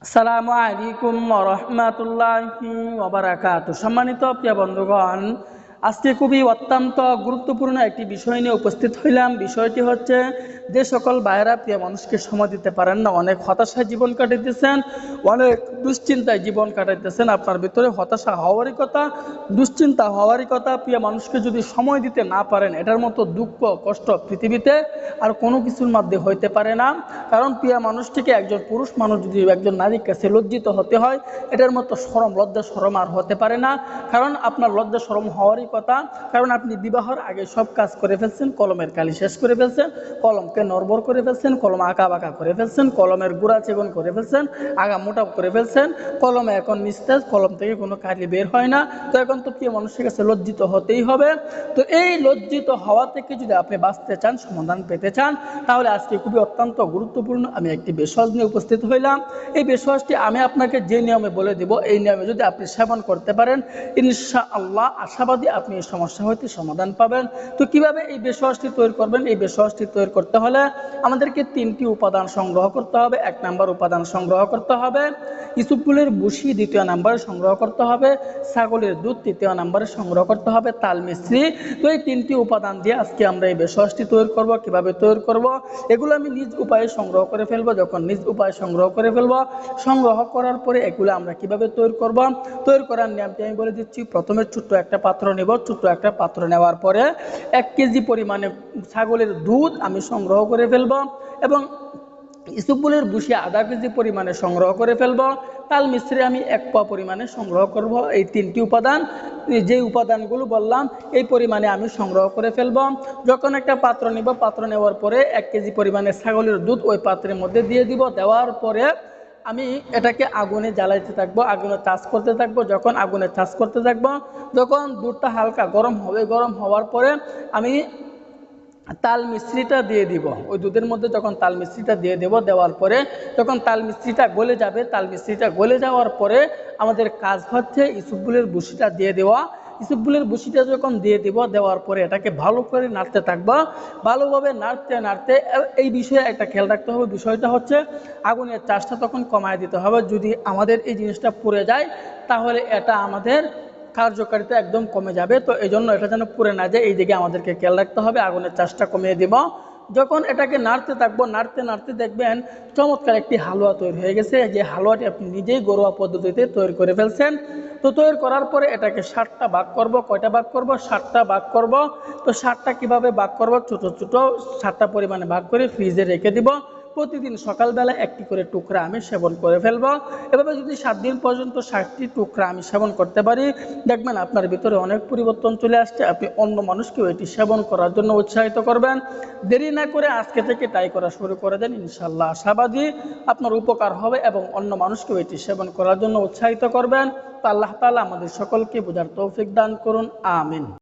আসসালামু আলাইকুম ওয়া রাহমাতুল্লাহি ওয়া বারাকাতুহু। সম্মানিত প্রিয় বন্ধুগণ, আজকে খুবই অত্যন্ত গুরুত্বপূর্ণ একটি বিষয় নিয়ে উপস্থিত হইলাম। বিষয়টি হচ্ছে, যে সকল ভাইয়েরা প্রিয় মানুষকে সময় দিতে পারেন না, অনেক হতাশায় জীবন কাটাইতেছেন, অনেক দুশ্চিন্তায় জীবন কাটাইতেছেন। আপনার ভিতরে হতাশা হওয়ারই কথা, দুশ্চিন্তা হওয়ারই কথা। প্রিয় মানুষকে যদি সময় দিতে না পারেন, এটার মতো দুঃখ কষ্ট পৃথিবীতে আর কোনো কিছুর মধ্যে হইতে পারে না। কারণ প্রিয় মানুষটিকে, একজন পুরুষ মানুষ যদি একজন নারীর কাছে লজ্জিত হতে হয়, এটার মতো শরম, লজ্জা শরম আর হতে পারে না। কারণ আপনার লজ্জা শরম হওয়ারই কথা। কারণ আপনি বিবাহের আগে সব কাজ করে ফেলছেন, কলমের কালি শেষ করে ফেলছেন, কলমকে নড়বড় করে ফেলছেন, কলম আঁকা বাঁকা করে ফেলছেন, কলমের গুড়া চেগন করে ফেলছেন, আগা মোটা করে ফেলছেন, কলমে এখন নিস্তেজ, কলম থেকে কোনো কালি বের হয় না। তো এখন তো প্রিয় মানুষের কাছে লজ্জিত হতেই হবে। তো এই লজ্জিত হওয়া থেকে যদি আপনি বাঁচতে চান, সমাধান পেতে চান, তাহলে আজকে খুবই অত্যন্ত গুরুত্বপূর্ণ আমি একটি ভেষজ নিয়ে উপস্থিত হইলাম। এই ভেষজটি আমি আপনাকে যে নিয়মে বলে দেব, এই নিয়মে যদি আপনি সেবন করতে পারেন, ইনশাআল্লাহ আশাবাদী আপনি এই সমস্যা হইতে সমাধান পাবেন। তো কিভাবে এই ভেষজটি তৈরি করবেন? এই ভেষজটি তৈরি করতে হলে আমাদেরকে 3টি উপাদান সংগ্রহ করতে হবে। 1 নম্বর উপাদান সংগ্রহ করতে হবে ইসবগুলের বুশি, 2য় নম্বরে সংগ্রহ করতে হবে ছাগলের দুধ, 3য় নম্বরে সংগ্রহ করতে হবে তাল মিশ্রি। তো এই 3টি উপাদান দিয়ে আজকে আমরা এই ভেষজটি তৈরি করব। কিভাবে তৈরি করব, এগুলো আমি নিজ উপায়ে সংগ্রহ করে ফেলবো। যখন নিজ উপায়ে সংগ্রহ করে ফেলবো, সংগ্রহ করার পরে এগুলো আমরা কিভাবে তৈরি করব, তৈরি করার নিয়মটি আমি বলে দিচ্ছি। প্রথমে ছোট্ট একটা পাত্র নেব। ছোট্ট একটা পাত্র নেওয়ার পরে 1 কেজি পরিমাণে ছাগলের দুধ আমি সংগ্রহ করে ফেলবো এবং ইসবগুলের বুশি আধা কেজি পরিমাণে সংগ্রহ করে ফেলবো। তাল মিশ্রি আমি 1 পোয়া পরিমাণে সংগ্রহ করব। এই 3টি উপাদান, যে উপাদানগুলো বললাম, এই পরিমাণে আমি সংগ্রহ করে ফেলবো। যখন একটা পাত্র নিব, পাত্র নেওয়ার পরে 1 কেজি পরিমাণে ছাগলের দুধ ওই পাত্রের মধ্যে দিয়ে দিব। দেওয়ার পরে আমি এটাকে আগুনে জ্বালাইতে থাকবো, আগুনে চাষ করতে থাকবো। যখন আগুনে চাষ করতে থাকবো, যখন দুধটা হালকা গরম হবে, গরম হওয়ার পরে আমি তাল মিশ্রিটা দিয়ে দিব। ওই দুধের মধ্যে যখন তাল মিশ্রিটা দিয়ে দেব, দেওয়ার পরে যখন তাল মিশ্রিটা গলে যাবে, তাল মিশ্রিটা গলে যাওয়ার পরে আমাদের কাজ হচ্ছে ইসবগুলের বুশিটা দিয়ে দেওয়া। ইসবগুলের বুশিটা যখন দিয়ে দেব, দেওয়ার পরে এটাকে ভালো করে নাড়তে থাকবো। ভালোভাবে নাড়তে নাড়তে এই বিষয়ে একটা খেয়াল রাখতে হবে। বিষয়টা হচ্ছে, আগুনের চাষটা তখন কমায় দিতে হবে। যদি আমাদের এই জিনিসটা পুড়ে যায়, তাহলে এটা আমাদের কার্যকারিতা একদম কমে যাবে। তো এই জন্য এটা যেন পুড়ে না যায়, এই দিকে আমাদেরকে খেয়াল রাখতে হবে। আগুনের চাষটা কমিয়ে দেব। যখন এটাকে নাড়তে থাকবো, নাড়তে নাড়তে দেখবেন চমৎকার একটি হালুয়া তৈরি হয়ে গেছে। যে হালুয়াটি আপনি নিজেই ঘরোয়া পদ্ধতিতে তৈরি করে ফেলছেন। তো তৈরি করার পরে এটাকে 7টা ভাগ করব। কয়টা ভাগ করব? 7টা ভাগ করব। তো 7টা কিভাবে ভাগ করব? ছোট ছোট 7টা পরিমাণে ভাগ করে ফ্রিজে রেখে দিব। প্রতিদিন সকালবেলা একটি করে টুকরা আমি সেবন করে ফেলবো। এভাবে যদি 7 দিন পর্যন্ত 7টি টুকরা আমি সেবন করতে পারি, দেখবেন আপনার ভিতরে অনেক পরিবর্তন চলে আসছে। আপনি অন্য মানুষকেও এটি সেবন করার জন্য উৎসাহিত করবেন। দেরি না করে আজকে থেকে ট্রাই করা শুরু করে দেন। ইনশাআল্লাহ আশাবাদী আপনার উপকার হবে এবং অন্য মানুষকেও এটি সেবন করার জন্য উৎসাহিত করবেন। তো আল্লাহ তাআলা আমাদের সকলকে বোঝার তৌফিক দান করুন। আমিন।